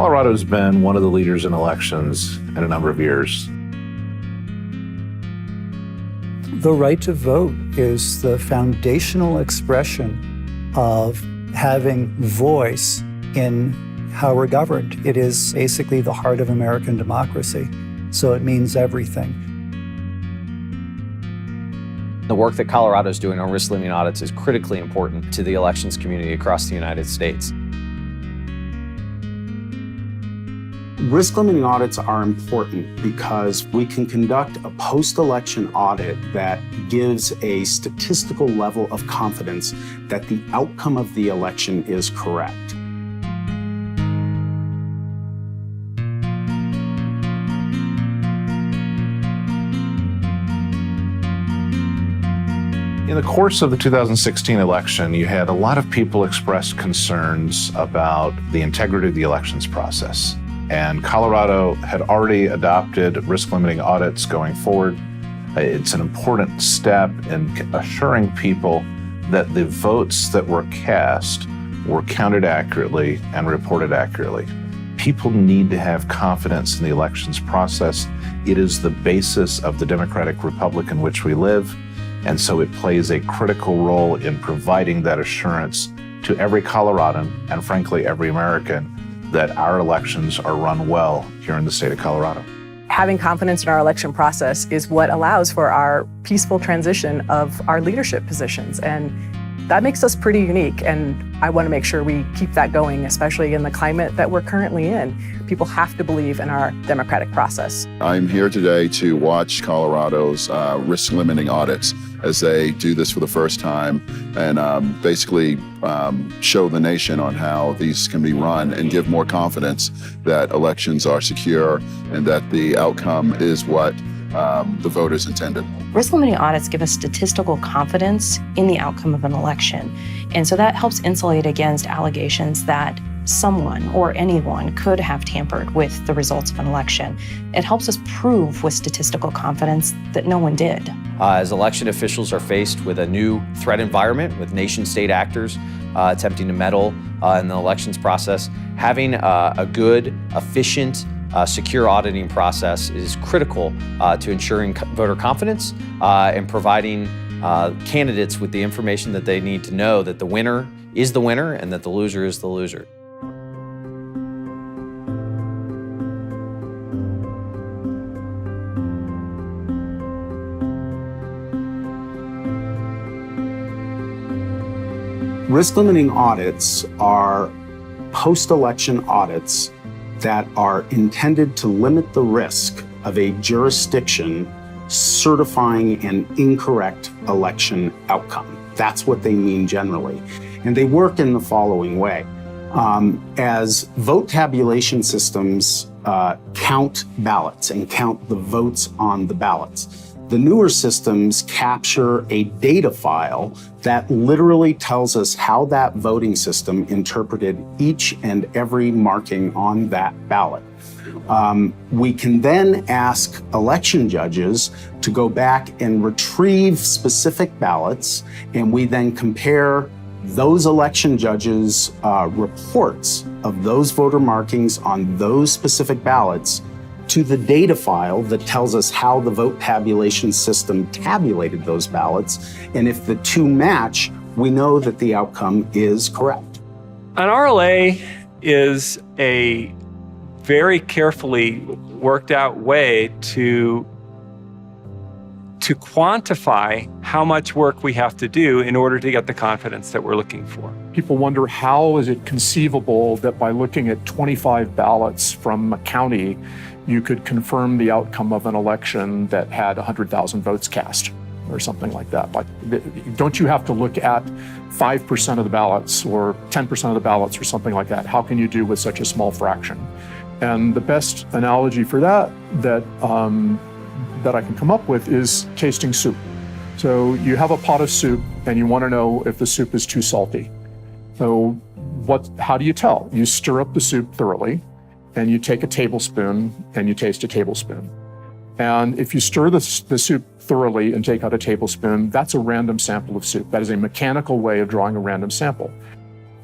Colorado's been one of the leaders in elections in a number of years. The right to vote is the foundational expression of having voice in how we're governed. It is basically the heart of American democracy, so it means everything. The work that Colorado is doing on risk limiting audits is critically important to the elections community across the United States. Risk limiting audits are important because we can conduct a post-election audit that gives a statistical level of confidence that the outcome of the election is correct. In the course of the 2016 election, you had a lot of people express concerns about the integrity of the elections process. And Colorado had already adopted risk-limiting audits going forward. It's an important step in assuring people that the votes that were cast were counted accurately and reported accurately. People need to have confidence in the elections process. It is the basis of the democratic republic in which we live, and so it plays a critical role in providing that assurance to every Coloradan and frankly every American that our elections are run well here in the state of Colorado. Having confidence in our election process is what allows for our peaceful transition of our leadership positions, and that makes us pretty unique, and I want to make sure we keep that going, especially in the climate that we're currently in. People have to believe in our democratic process. I'm here today to watch Colorado's risk-limiting audits as they do this for the first time and basically show the nation on how these can be run and give more confidence that elections are secure and that the outcome is what the voters intended. Risk-limiting audits give us statistical confidence in the outcome of an election. And so that helps insulate against allegations that someone or anyone could have tampered with the results of an election. It helps us prove with statistical confidence that no one did. As election officials are faced with a new threat environment with nation-state actors attempting to meddle in the elections process, having a good, efficient, secure auditing process is critical to ensuring voter confidence and providing candidates with the information that they need to know that the winner is the winner and that the loser is the loser. Risk-limiting audits are post-election audits that are intended to limit the risk of a jurisdiction certifying an incorrect election outcome. That's what they mean generally. And they work in the following way. As vote tabulation systems count ballots and count the votes on the ballots, the newer systems capture a data file that literally tells us how that voting system interpreted each and every marking on that ballot. We can then ask election judges to go back and retrieve specific ballots, and we then compare those election judges' reports of those voter markings on those specific ballots to the data file that tells us how the vote tabulation system tabulated those ballots. And if the two match, we know that the outcome is correct. An RLA is a very carefully worked out way to quantify how much work we have to do in order to get the confidence that we're looking for. People wonder, how is it conceivable that by looking at 25 ballots from a county, you could confirm the outcome of an election that had 100,000 votes cast or something like that? Like, don't you have to look at 5% of the ballots or 10% of the ballots or something like that? How can you do with such a small fraction? And the best analogy for that I can come up with is tasting soup. So you have a pot of soup and you want to know if the soup is too salty. So how do you tell? You stir up the soup thoroughly and you take a tablespoon and you taste a tablespoon. And if you stir the soup thoroughly and take out a tablespoon, that's a random sample of soup. That is a mechanical way of drawing a random sample.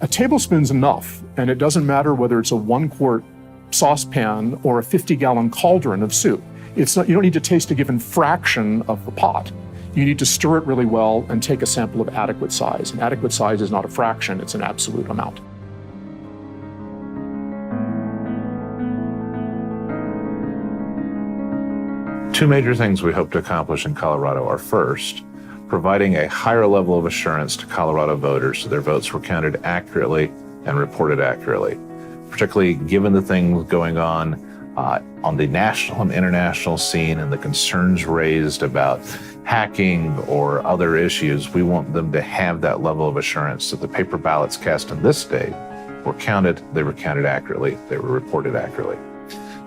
A tablespoon's enough, and it doesn't matter whether it's a 1 quart saucepan or a 50-gallon cauldron of soup. It's not, you don't need to taste a given fraction of the pot. You need to stir it really well and take a sample of adequate size. And adequate size is not a fraction, it's an absolute amount. Two major things we hope to accomplish in Colorado are, first, providing a higher level of assurance to Colorado voters so their votes were counted accurately and reported accurately, particularly given the things going on the national and international scene and the concerns raised about hacking or other issues. We want them to have that level of assurance that the paper ballots cast in this state were counted, they were counted accurately, they were reported accurately.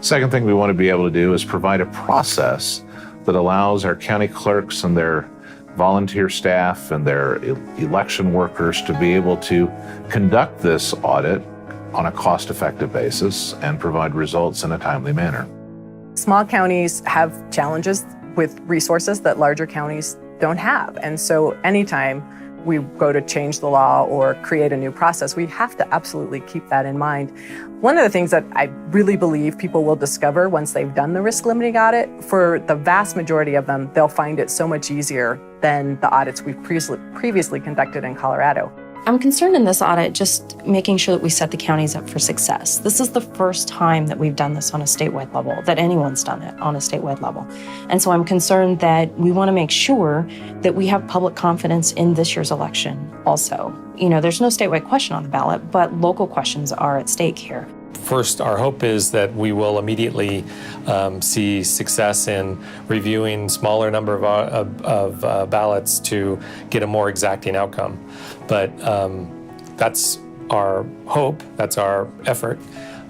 Second thing we want to be able to do is provide a process that allows our county clerks and their volunteer staff and their election workers to be able to conduct this audit on a cost-effective basis and provide results in a timely manner. Small counties have challenges with resources that larger counties don't have. And so anytime we go to change the law or create a new process, we have to absolutely keep that in mind. One of the things that I really believe people will discover once they've done the risk limiting audit, for the vast majority of them, they'll find it so much easier than the audits we've previously conducted in Colorado. I'm concerned in this audit just making sure that we set the counties up for success. This is the first time that we've done this on a statewide level, that anyone's done it on a statewide level. And so I'm concerned that we want to make sure that we have public confidence in this year's election also. You know, there's no statewide question on the ballot, but local questions are at stake here. First, our hope is that we will immediately see success in reviewing smaller number of ballots to get a more exacting outcome. But that's our hope, that's our effort,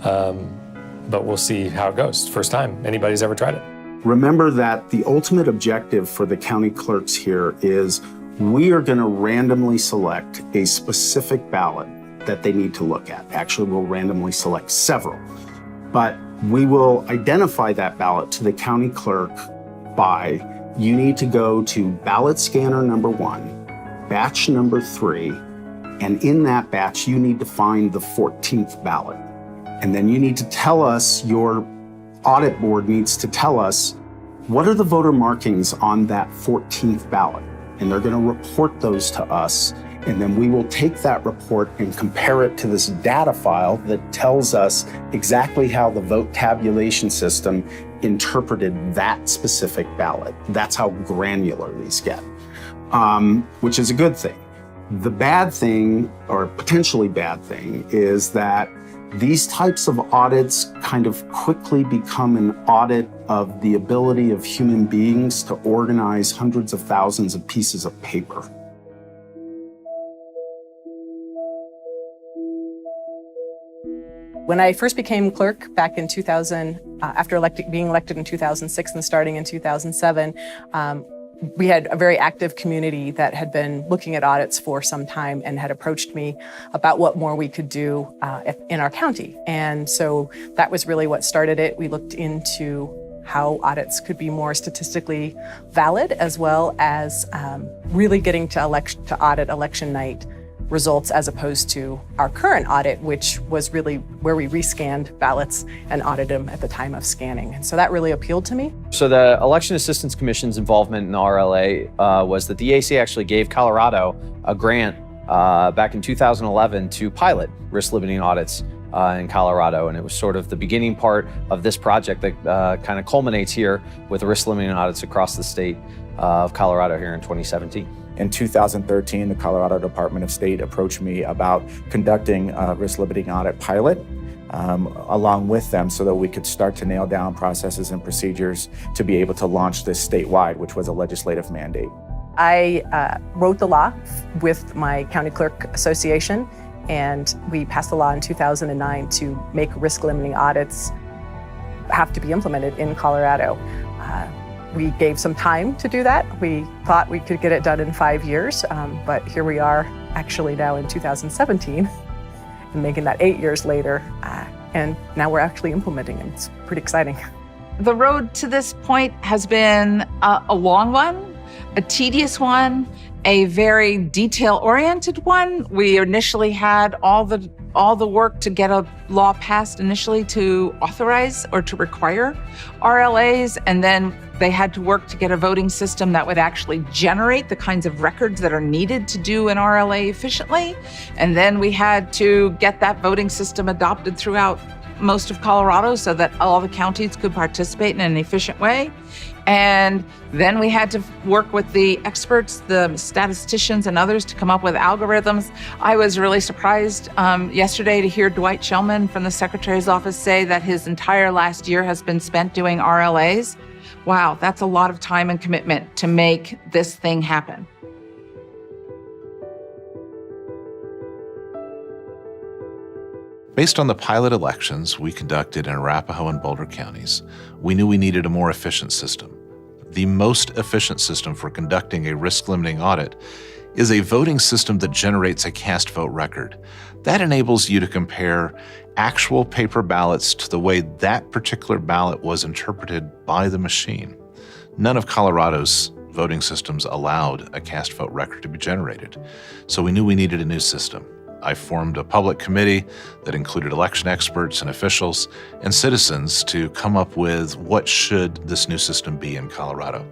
but we'll see how it goes. First time anybody's ever tried it. Remember that the ultimate objective for the county clerks here is we are going to randomly select a specific ballot that they need to look at. Actually, we'll randomly select several, but we will identify that ballot to the county clerk by, you need to go to ballot scanner number 1, batch number 3, and in that batch, you need to find the 14th ballot. And then you need to tell us, your audit board needs to tell us, what are the voter markings on that 14th ballot? And they're going to report those to us. And then we will take that report and compare it to this data file that tells us exactly how the vote tabulation system interpreted that specific ballot. That's how granular these get, which is a good thing. The bad thing, or potentially bad thing, is that these types of audits kind of quickly become an audit of the ability of human beings to organize hundreds of thousands of pieces of paper. When I first became clerk back in 2000, after being elected in 2006 and starting in 2007, we had a very active community that had been looking at audits for some time and had approached me about what more we could do in our county. And so that was really what started it. We looked into how audits could be more statistically valid, as well as really getting to audit election night results, as opposed to our current audit, which was really where we rescanned ballots and audited them at the time of scanning. And so that really appealed to me. So the Election Assistance Commission's involvement in the RLA was that the EAC actually gave Colorado a grant back in 2011 to pilot risk-limiting audits in Colorado. And it was sort of the beginning part of this project that kind of culminates here with risk-limiting audits across the state of Colorado here in 2017. In 2013, the Colorado Department of State approached me about conducting a risk-limiting audit pilot along with them so that we could start to nail down processes and procedures to be able to launch this statewide, which was a legislative mandate. I wrote the law with my county clerk association, and we passed a law in 2009 to make risk-limiting audits have to be implemented in Colorado. We gave some time to do that. We thought we could get it done in 5 years, but here we are actually now in 2017 and making that 8 years later. And now we're actually implementing it. It's pretty exciting. The road to this point has been a long one, a tedious one, a very detail-oriented one. We initially had all the work to get a law passed initially to authorize or to require RLAs, and then they had to work to get a voting system that would actually generate the kinds of records that are needed to do an RLA efficiently. And then we had to get that voting system adopted throughout most of Colorado so that all the counties could participate in an efficient way. And then we had to work with the experts, the statisticians and others to come up with algorithms. I was really surprised yesterday to hear Dwight Shellman from the Secretary's office say that his entire last year has been spent doing RLAs. Wow, that's a lot of time and commitment to make this thing happen. Based on the pilot elections we conducted in Arapahoe and Boulder counties, we knew we needed a more efficient system. The most efficient system for conducting a risk-limiting audit is a voting system that generates a cast vote record. That enables you to compare actual paper ballots to the way that particular ballot was interpreted by the machine. None of Colorado's voting systems allowed a cast vote record to be generated, so we knew we needed a new system. I formed a public committee that included election experts and officials and citizens to come up with what should this new system be in Colorado.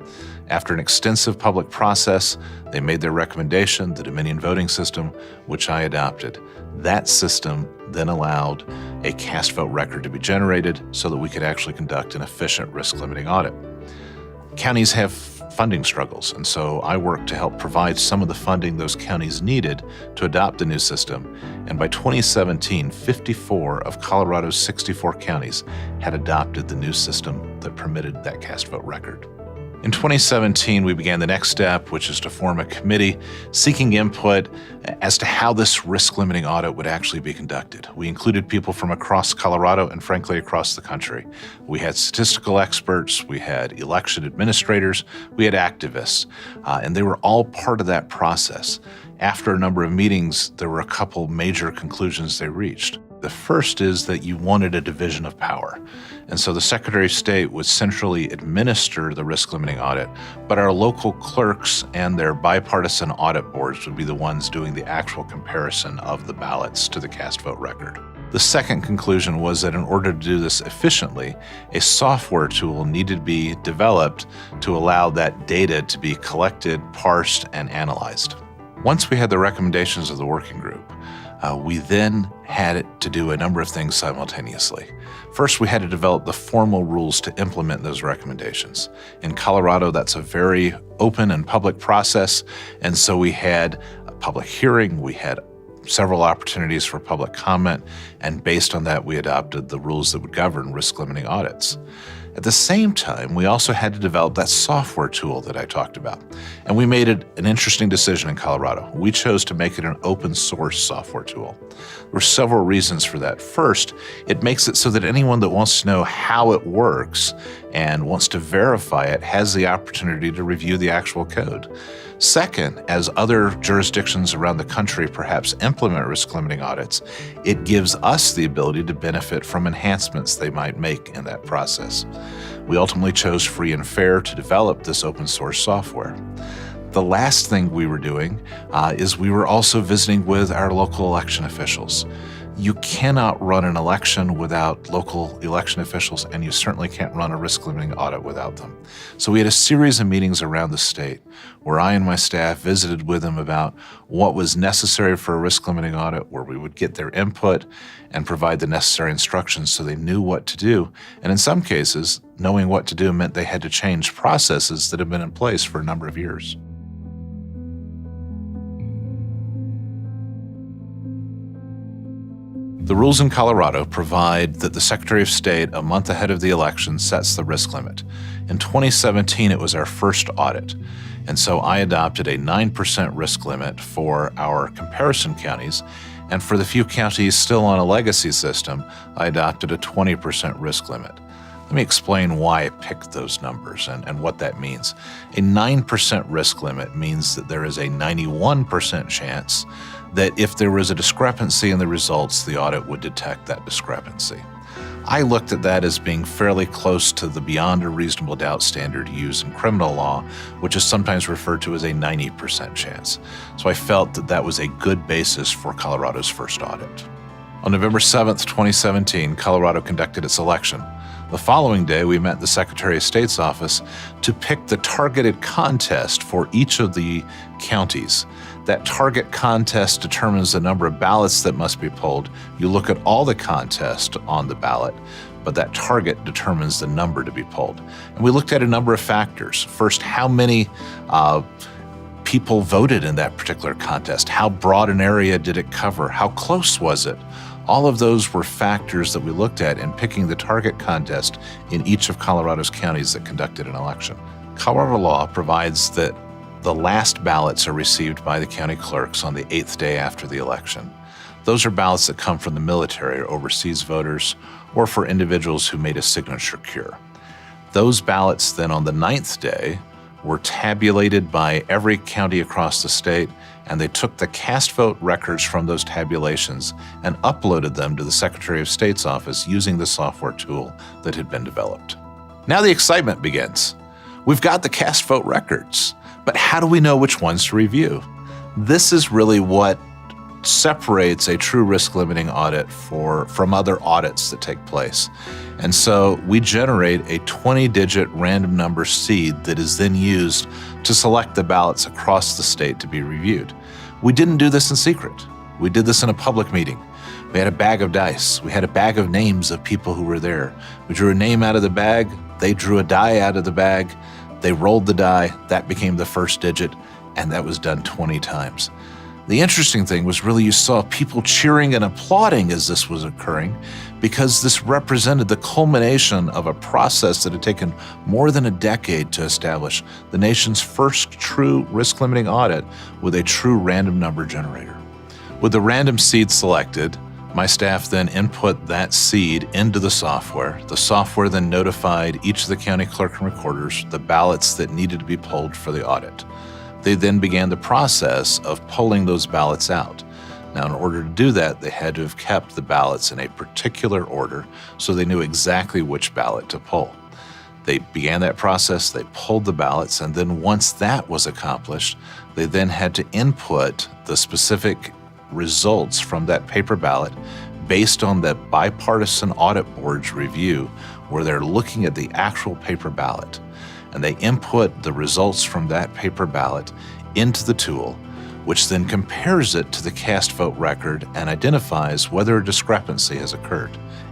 After an extensive public process, they made their recommendation, the Dominion voting system, which I adopted. That system then allowed a cast vote record to be generated so that we could actually conduct an efficient risk-limiting audit. Counties have funding struggles, and so I worked to help provide some of the funding those counties needed to adopt the new system. And by 2017, 54 of Colorado's 64 counties had adopted the new system that permitted that cast vote record. In 2017, we began the next step, which is to form a committee seeking input as to how this risk-limiting audit would actually be conducted. We included people from across Colorado and frankly across the country. We had statistical experts, we had election administrators, we had activists, and they were all part of that process. After a number of meetings, there were a couple major conclusions they reached. The first is that you wanted a division of power. And so the Secretary of State would centrally administer the risk-limiting audit, but our local clerks and their bipartisan audit boards would be the ones doing the actual comparison of the ballots to the cast vote record. The second conclusion was that in order to do this efficiently, a software tool needed to be developed to allow that data to be collected, parsed, and analyzed. Once we had the recommendations of the working group, we then had to do a number of things simultaneously. First, we had to develop the formal rules to implement those recommendations. In Colorado, that's a very open and public process, and so we had a public hearing, we had several opportunities for public comment, and based on that, we adopted the rules that would govern risk-limiting audits. At the same time, we also had to develop that software tool that I talked about. And we made it an interesting decision in Colorado. We chose to make it an open source software tool. There were several reasons for that. First, it makes it so that anyone that wants to know how it works and wants to verify it has the opportunity to review the actual code. Second, as other jurisdictions around the country perhaps implement risk-limiting audits, it gives us the ability to benefit from enhancements they might make in that process. We ultimately chose Free and Fair to develop this open source software. The last thing we were doing is we were also visiting with our local election officials. You cannot run an election without local election officials, and you certainly can't run a risk-limiting audit without them. So we had a series of meetings around the state where I and my staff visited with them about what was necessary for a risk-limiting audit, where we would get their input and provide the necessary instructions so they knew what to do. And in some cases, knowing what to do meant they had to change processes that had been in place for a number of years. The rules in Colorado provide that the Secretary of State, a month ahead of the election, sets the risk limit. In 2017, it was our first audit, and so I adopted a 9% risk limit for our comparison counties, and for the few counties still on a legacy system, I adopted a 20% risk limit. Let me explain why I picked those numbers and what that means. A 9% risk limit means that there is a 91% chance that if there was a discrepancy in the results, the audit would detect that discrepancy. I looked at that as being fairly close to the beyond a reasonable doubt standard used in criminal law, which is sometimes referred to as a 90% chance. So I felt that that was a good basis for Colorado's first audit. On November 7th, 2017, Colorado conducted its election. The following day, we met the Secretary of State's office to pick the targeted contest for each of the counties. That target contest determines the number of ballots that must be pulled. You look at all the contest on the ballot, but that target determines the number to be pulled. And we looked at a number of factors. First, how many people voted in that particular contest? How broad an area did it cover? How close was it? All of those were factors that we looked at in picking the target contest in each of Colorado's counties that conducted an election. Colorado law provides that the last ballots are received by the county clerks on the 8th day after the election. Those are ballots that come from the military or overseas voters or for individuals who made a signature cure. Those ballots then on the 9th day were tabulated by every county across the state, and they took the cast vote records from those tabulations and uploaded them to the Secretary of State's office using the software tool that had been developed. Now the excitement begins. We've got the cast vote records, but how do we know which ones to review? This is really what separates a true risk limiting audit from other audits that take place. And so we generate a 20-digit random number seed that is then used to select the ballots across the state to be reviewed. We didn't do this in secret. We did this in a public meeting. We had a bag of dice. We had a bag of names of people who were there. We drew a name out of the bag. They drew a die out of the bag. They rolled the die. That became the first digit, and that was done 20 times. The interesting thing was really you saw people cheering and applauding as this was occurring because this represented the culmination of a process that had taken more than a decade to establish, the nation's first true risk-limiting audit with a true random number generator. With the random seed selected, my staff then input that seed into the software. The software then notified each of the county clerk and recorders the ballots that needed to be pulled for the audit. They then began the process of pulling those ballots out. Now, in order to do that, they had to have kept the ballots in a particular order so they knew exactly which ballot to pull. They began that process, they pulled the ballots, and then once that was accomplished, they then had to input the specific results from that paper ballot based on the bipartisan audit board's review where they're looking at the actual paper ballot. And they input the results from that paper ballot into the tool, which then compares it to the cast vote record and identifies whether a discrepancy has occurred.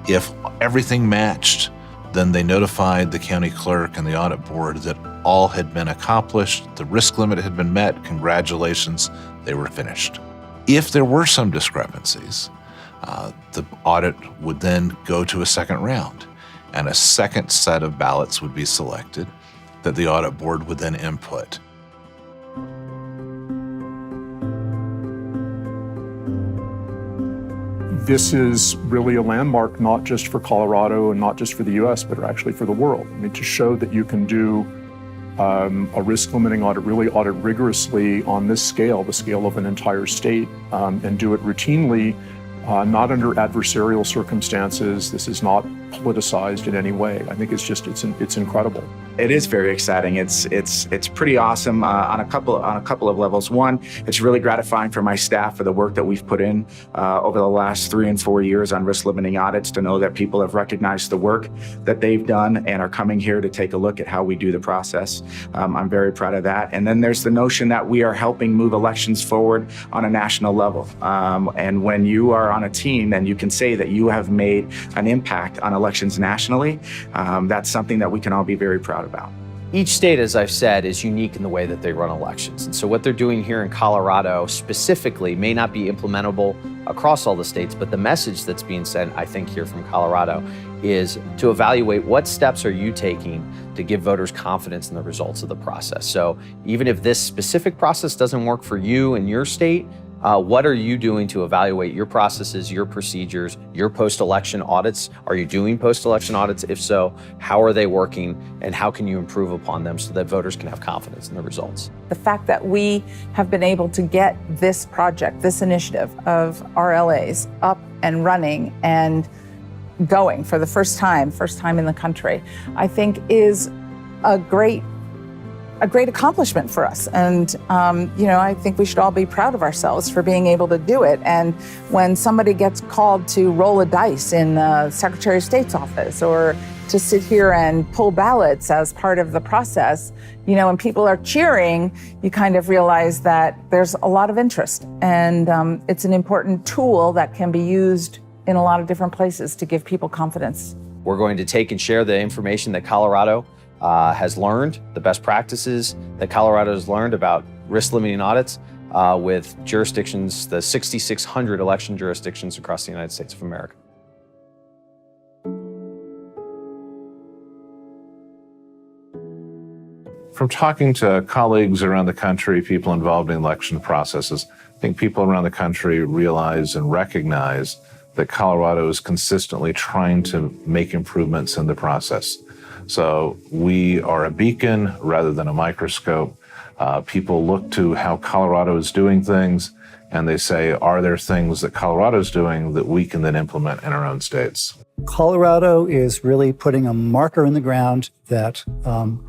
If everything matched, then they notified the county clerk and the audit board that all had been accomplished, the risk limit had been met, congratulations, they were finished. If there were some discrepancies, the audit would then go to a second round, and a second set of ballots would be selected that the audit board would then input. This is really a landmark, not just for Colorado and not just for the US, but actually for the world. I mean, to show that you can do a risk limiting audit, really audit rigorously on this scale, the scale of an entire state, and do it routinely, not under adversarial circumstances. This is not politicized in any way. I think it's incredible. It is very exciting. It's pretty awesome on a couple of levels. One, it's really gratifying for my staff for the work that we've put in over the last 3 and 4 years on risk limiting audits, to know that people have recognized the work that they've done and are coming here to take a look at how we do the process. I'm very proud of that. And then there's the notion that we are helping move elections forward on a national level. And when you are on a team and you can say that you have made an impact on elections nationally, that's something that we can all be very proud about. Each state, as I've said, is unique in the way that they run elections. And so what they're doing here in Colorado specifically may not be implementable across all the states, but the message that's being sent, I think, here from Colorado is to evaluate what steps are you taking to give voters confidence in the results of the process. So even if this specific process doesn't work for you in your state, what are you doing to evaluate your processes, your procedures, your post-election audits? Are you doing post-election audits? If so, how are they working, and how can you improve upon them so that voters can have confidence in the results? The fact that we have been able to get this project, this initiative of RLAs up and running and going for the first time in the country, I think is a great accomplishment for us. And, I think we should all be proud of ourselves for being able to do it. And when somebody gets called to roll a dice in the Secretary of State's office or to sit here and pull ballots as part of the process, when people are cheering, you kind of realize that there's a lot of interest. And it's an important tool that can be used in a lot of different places to give people confidence. We're going to take and share the information that Colorado has learned, the best practices that Colorado has learned about risk limiting audits with jurisdictions, the 6,600 election jurisdictions across the United States of America. From talking to colleagues around the country, people involved in election processes, I think people around the country realize and recognize that Colorado is consistently trying to make improvements in the process. So we are a beacon rather than a microscope. People look to how Colorado is doing things, and they say, are there things that Colorado is doing that we can then implement in our own states? Colorado is really putting a marker in the ground that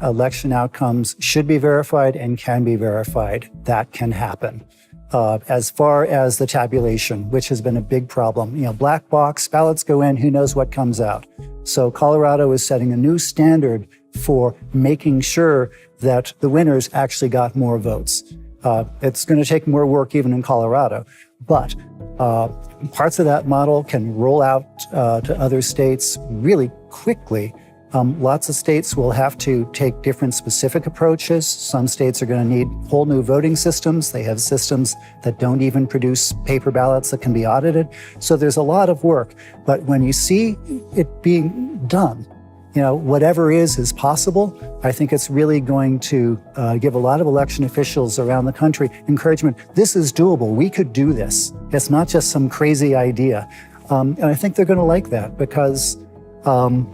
election outcomes should be verified and can be verified. That can happen. As far as the tabulation, which has been a big problem, black box, ballots go in, who knows what comes out. So Colorado is setting a new standard for making sure that the winners actually got more votes. It's going to take more work even in Colorado, but parts of that model can roll out to other states really quickly. Lots of states will have to take different specific approaches. Some states are going to need whole new voting systems. They have systems that don't even produce paper ballots that can be audited. So there's a lot of work. But when you see it being done, whatever is possible. I think it's really going to give a lot of election officials around the country encouragement. This is doable. We could do this. It's not just some crazy idea. And I think they're going to like that because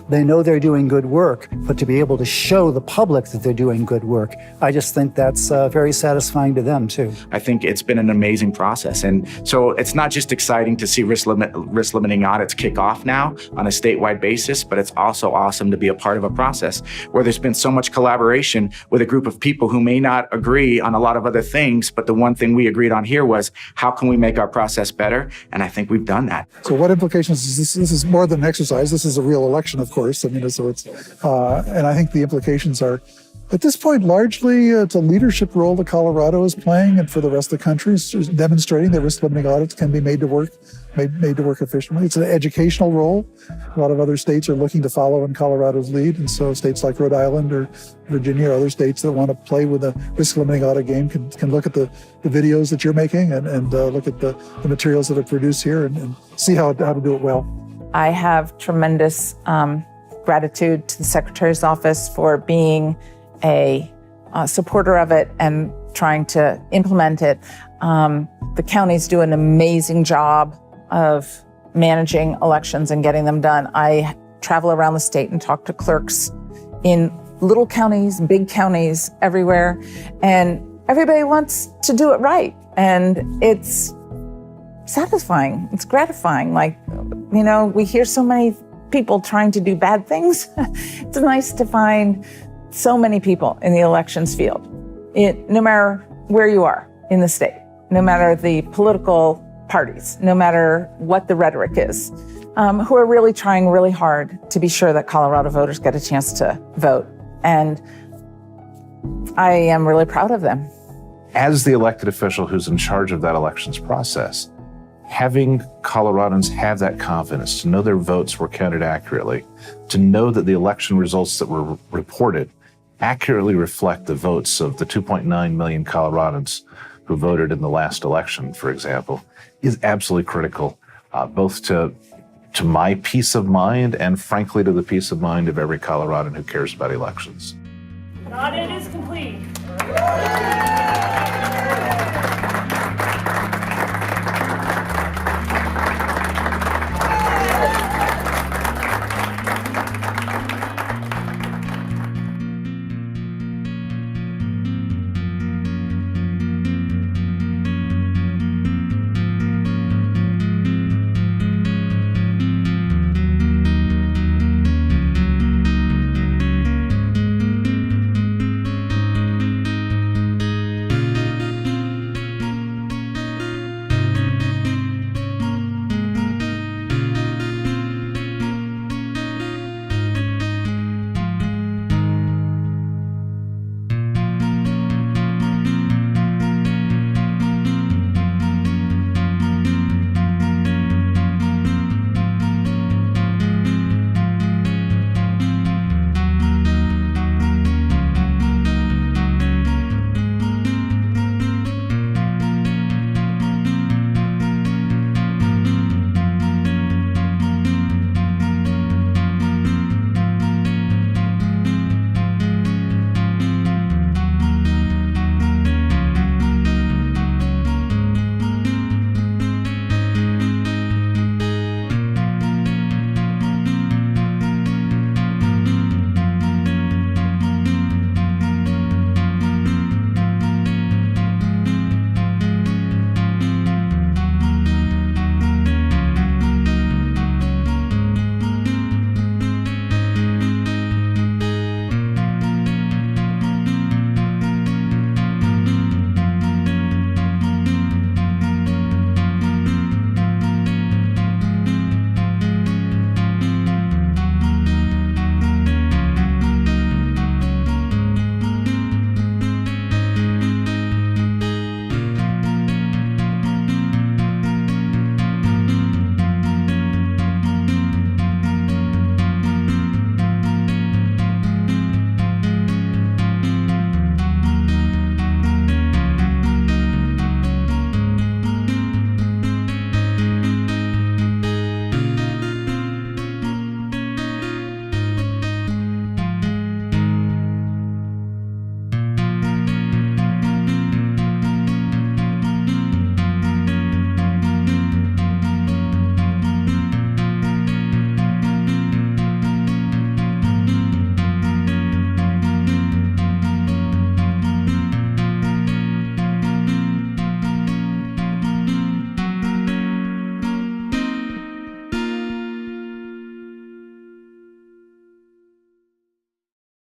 they know they're doing good work, but to be able to show the public that they're doing good work, I just think that's very satisfying to them too. I think it's been an amazing process. And so it's not just exciting to see risk limiting audits kick off now on a statewide basis, but it's also awesome to be a part of a process where there's been so much collaboration with a group of people who may not agree on a lot of other things, but the one thing we agreed on here was how can we make our process better? And I think we've done that. So what implications is this? This is more than an exercise. This is a real election, of course. And I think the implications are, at this point, largely it's a leadership role that Colorado is playing, and for the rest of the country, is demonstrating that risk limiting audits can be made to work efficiently. It's an educational role. A lot of other states are looking to follow in Colorado's lead, and so states like Rhode Island or Virginia or other states that want to play with a risk limiting audit game can look at the videos that you're making and look at the materials that are produced here and see how to do it well. I have tremendous gratitude to the Secretary's office for being a supporter of it and trying to implement it. The counties do an amazing job of managing elections and getting them done. I travel around the state and talk to clerks in little counties, big counties, everywhere, and everybody wants to do it right. And it's satisfying. It's gratifying. We hear so many people trying to do bad things. It's nice to find so many people in the elections field, no matter where you are in the state, no matter the political parties, no matter what the rhetoric is, who are really trying really hard to be sure that Colorado voters get a chance to vote. And I am really proud of them. As the elected official who's in charge of that elections process, having Coloradans have that confidence to know their votes were counted accurately, to know that the election results that were reported accurately reflect the votes of the 2.9 million Coloradans who voted in the last election, for example, is absolutely critical, both to my peace of mind and frankly to the peace of mind of every Coloradan who cares about elections. Audit is complete.